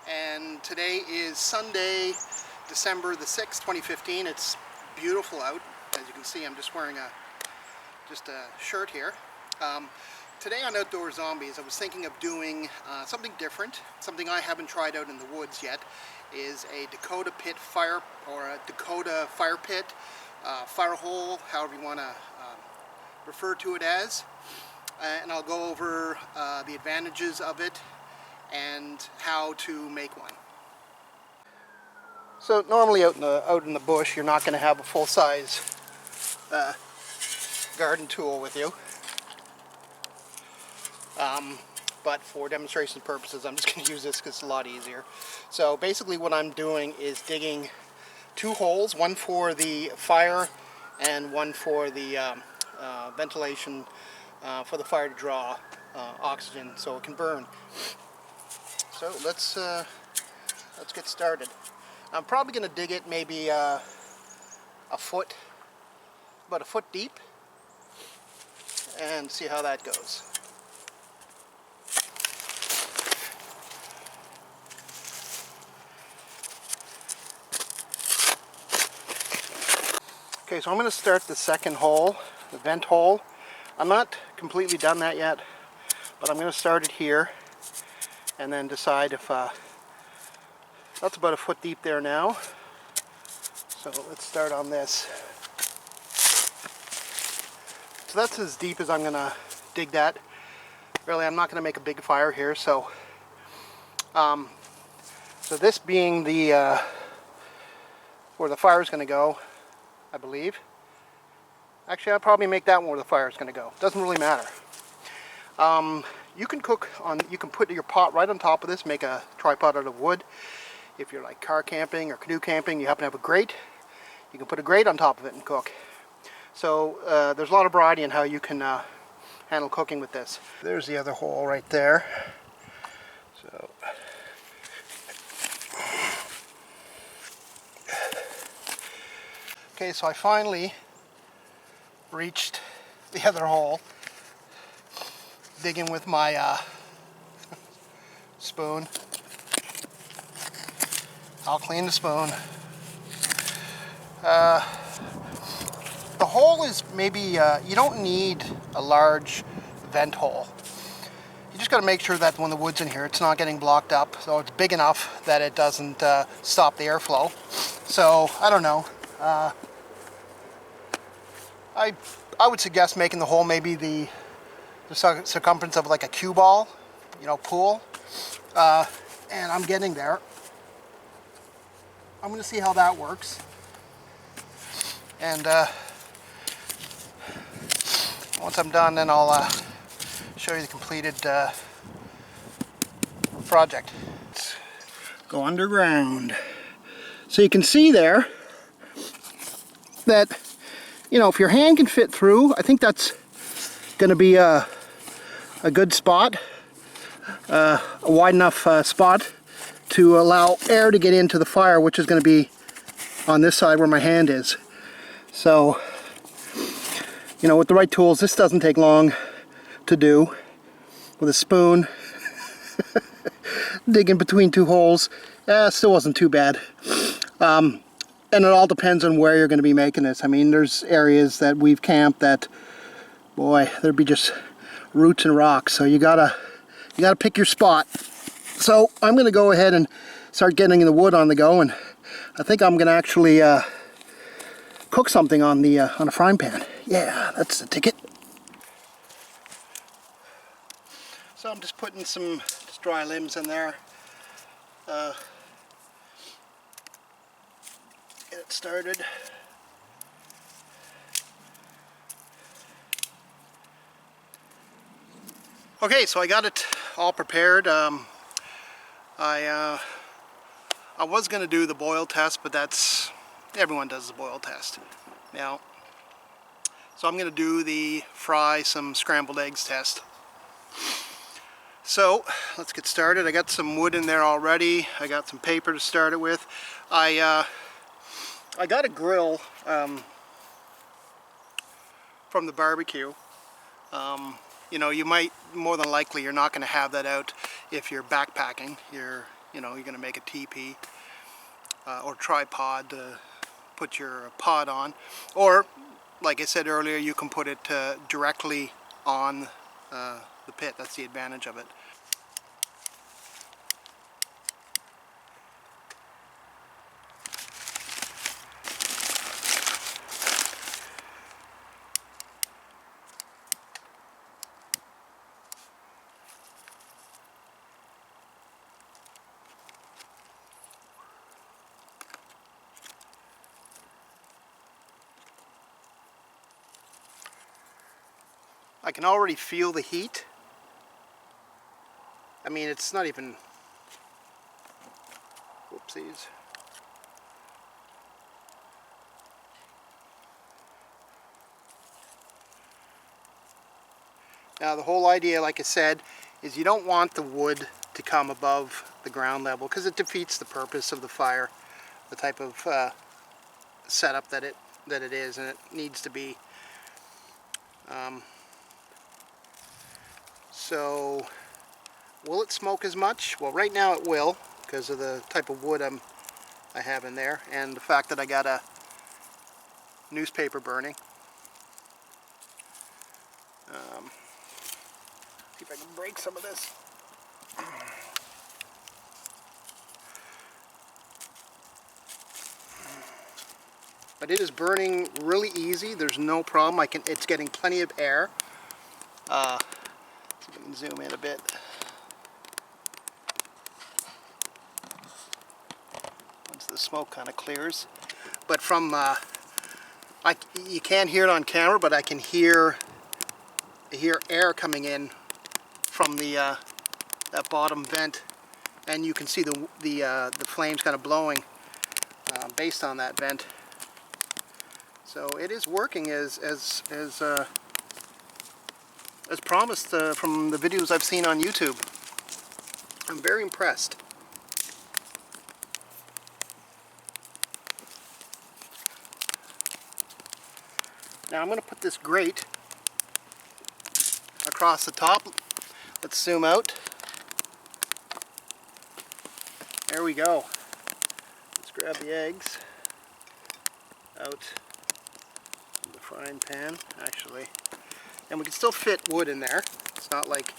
and today is Sunday, December the 6th, 2015. It's beautiful out. As you can see, I'm just wearing a shirt here. Today on Outdoor Zombies, I was thinking of doing something different, something I haven't tried out in the woods yet, is a Dakota Pit fire, or a Dakota Fire Pit, fire hole, however you want to refer to it as. And I'll go over the advantages of it and how to make one. So normally out in the bush, you're not going to have a full-size garden tool with you. But for demonstration purposes, I'm just going to use this because it's a lot easier. So basically what I'm doing is digging two holes, one for the fire and one for the ventilation, for the fire to draw oxygen so it can burn. So let's get started. I'm probably going to dig it maybe about a foot deep, and see how that goes. Okay, so I'm going to start the second hole, the vent hole. I'm not completely done that yet, but I'm going to start it here and then decide if that's about a foot deep there now. So let's start on this. So that's as deep as I'm going to dig that. Really, I'm not going to make a big fire here, so so this being the where the fire is going to go, I believe. Actually, I'll probably make that one where the fire is going to go. Doesn't really matter. You can put your pot right on top of this, make a tripod out of wood. If you're like car camping or canoe camping, you happen to have a grate, you can put a grate on top of it and cook. So there's a lot of variety in how you can handle cooking with this. There's the other hole right there. So okay, so I finally reached the other hole, digging with my spoon. I'll clean the spoon. The hole is maybe, you don't need a large vent hole. You just got to make sure that when the wood's in here, it's not getting blocked up, so it's big enough that it doesn't stop the airflow. So, I don't know. I would suggest making the hole maybe the circumference of like a cue ball, you know, pool. And I'm getting there. I'm going to see how that works. And once I'm done, then I'll show you the completed project. Let's go underground. So you can see there that, you know, if your hand can fit through, I think that's going to be a good spot, a wide enough spot to allow air to get into the fire, which is going to be on this side where my hand is. So, you know, with the right tools, this doesn't take long to do. With a spoon, digging between two holes, still wasn't too bad. And it all depends on where you're going to be making this. I mean, there's areas that we've camped that, boy, there'd be just roots and rocks. So you gotta pick your spot. So I'm going to go ahead and start getting the wood on the go, and I think I'm going to actually cook something on a frying pan. Yeah, that's the ticket. So I'm just putting some dry limbs in there. Get it started. Okay, so I got it all prepared. I was going to do the boil test, but everyone does the boil test. Now, so I'm going to do the fry some scrambled eggs test. So let's get started. I got some wood in there already. I got some paper to start it with. I got a grill from the barbecue. You know, you might, more than likely, you're not going to have that out if you're backpacking. You're you know, you're going to make a teepee or tripod to put your pot on, or like I said earlier, you can put it directly on the pit. That's the advantage of it. I can already feel the heat. I mean, it's not even, whoopsies. Now the whole idea, like I said, is you don't want the wood to come above the ground level because it defeats the purpose of the fire, the type of setup that it is, and it needs to be. So will it smoke as much? Well, right now it will, because of the type of wood I have in there, and the fact that I got a newspaper burning. See if I can break some of this. But it is burning really easy. There's no problem. It's getting plenty of air. See if I can zoom in a bit. Once the smoke kind of clears. But from, you can't hear it on camera, but I can hear air coming in from that bottom vent, and you can see the flames kind of blowing based on that vent. So it is working as promised from the videos I've seen on YouTube. I'm very impressed. Now I'm going to put this grate across the top. Let's zoom out. There we go. Let's grab the eggs out of the frying pan, actually. And we can still fit wood in there. It's not like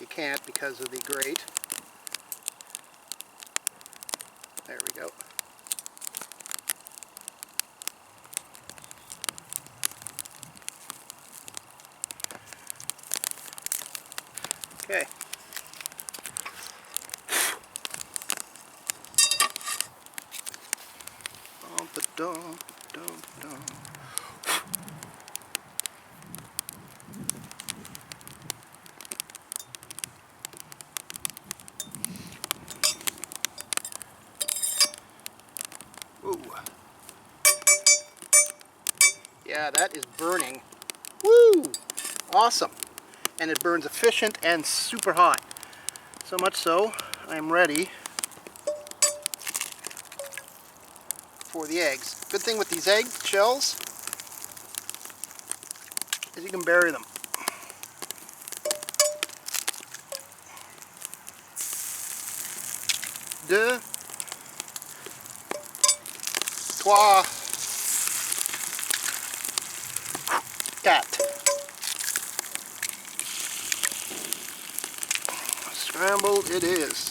you can't because of the grate. There we go. Okay. Ooh. Yeah, that is burning. Woo! Awesome. And it burns efficient and super hot. So much so, I'm ready for the eggs. Good thing with these egg shells is you can bury them. Deux, trois, quatre. Scrambled it is.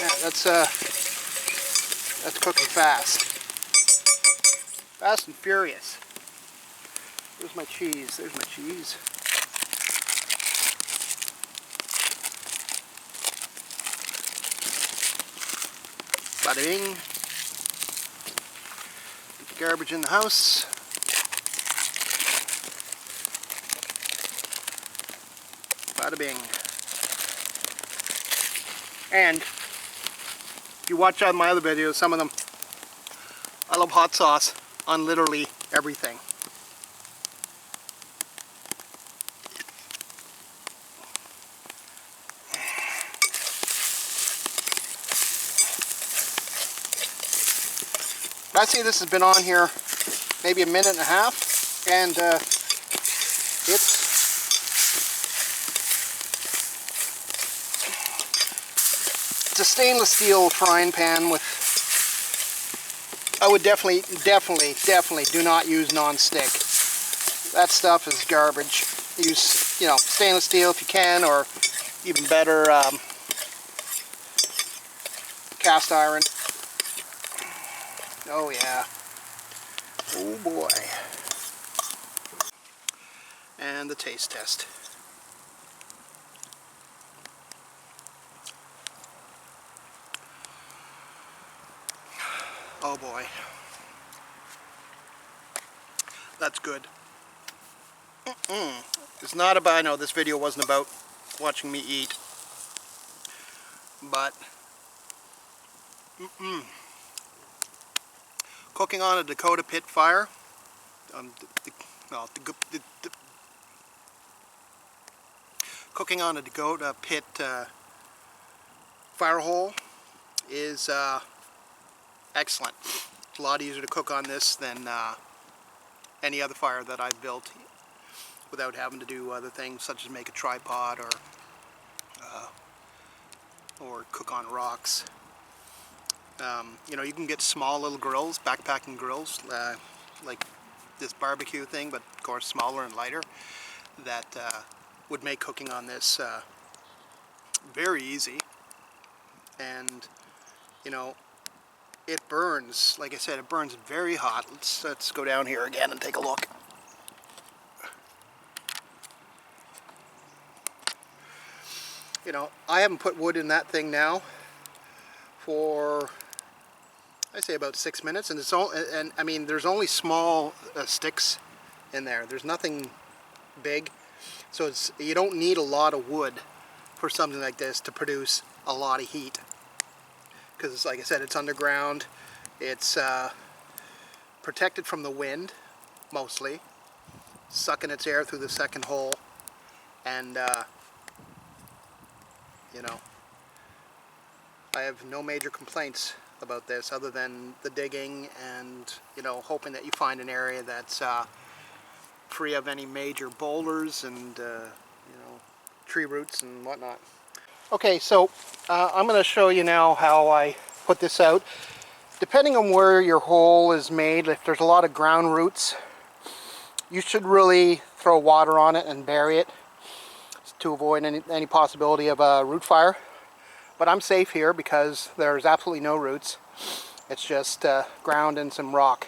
Yeah, that's cooking fast. Fast and furious. There's my cheese. There's my cheese. Bada bing. Get the garbage in the house. Bada bing. And if you watch on my other videos, some of them, I love hot sauce on literally everything. I see this has been on here maybe a minute and a half. And it's a stainless steel frying pan with, I would definitely do not use non-stick. That stuff is garbage. Use, you know, stainless steel if you can, or even better, cast iron. Oh yeah. Oh boy. And the taste test. Oh boy. That's good. It's not about, I know this video wasn't about watching me eat, but cooking on a Dakota pit fire, cooking on a Dakota pit fire hole is excellent. It's a lot easier to cook on this than any other fire that I've built without having to do other things such as make a tripod or cook on rocks. You know, you can get small little grills, backpacking grills, like this barbecue thing, but of course smaller and lighter, that would make cooking on this very easy. And you know, it burns, like I said, it burns very hot. Let's go down here again and take a look. You know, I haven't put wood in that thing now for, I say, about 6 minutes, and it's all, and I mean, there's only small sticks in there. There's nothing big, so it's, you don't need a lot of wood for something like this to produce a lot of heat, because like I said, it's underground. It's protected from the wind mostly, sucking its air through the second hole, and you know, I have no major complaints about this other than the digging and, you know, hoping that you find an area that's free of any major boulders and, you know, tree roots and whatnot. Okay, so I'm going to show you now how I put this out. Depending on where your hole is made, if there's a lot of ground roots, you should really throw water on it and bury it to avoid any possibility of a root fire. But I'm safe here because there's absolutely no roots. It's just ground and some rock.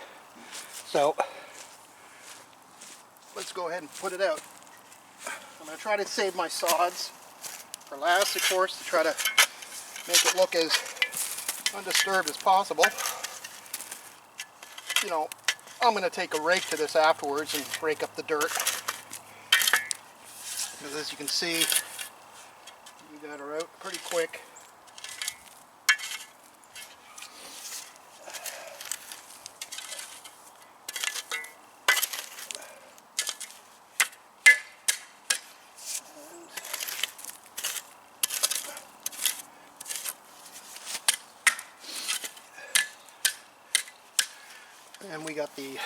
So let's go ahead and put it out. I'm going to try to save my sods for last, of course, to try to make it look as undisturbed as possible. You know, I'm going to take a rake to this afterwards and rake up the dirt. Because as you can see, we got her out pretty quick. And we got the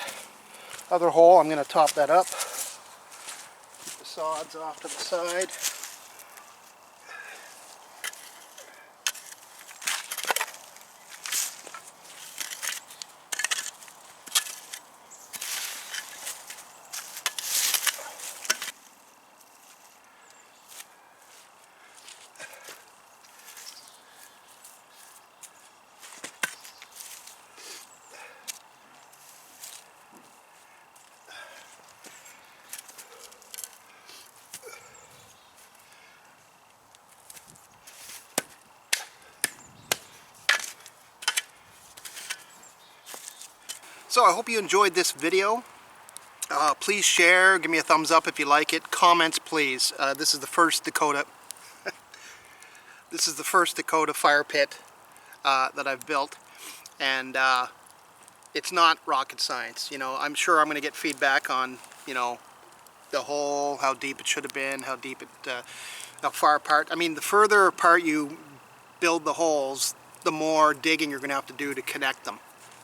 other hole. I'm going to top that up. Keep the sods off to the side. So I hope you enjoyed this video. Please share, give me a thumbs up if you like it. Comments, please. This is the first Dakota. This is the first Dakota Fire Pit that I've built, and it's not rocket science. You know, I'm sure I'm going to get feedback on, you know, the hole, how deep it should have been, how deep it, how far apart. I mean, the further apart you build the holes, the more digging you're going to have to do to connect them.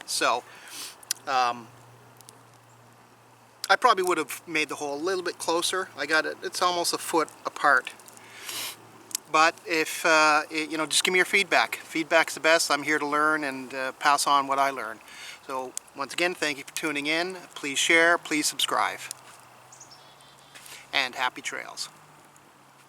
So. I probably would have made the hole a little bit closer. I got it, it's almost a foot apart. But if, you know, just give me your feedback. Feedback's the best. I'm here to learn and pass on what I learn. So once again, thank you for tuning in. Please share, please subscribe. And happy trails.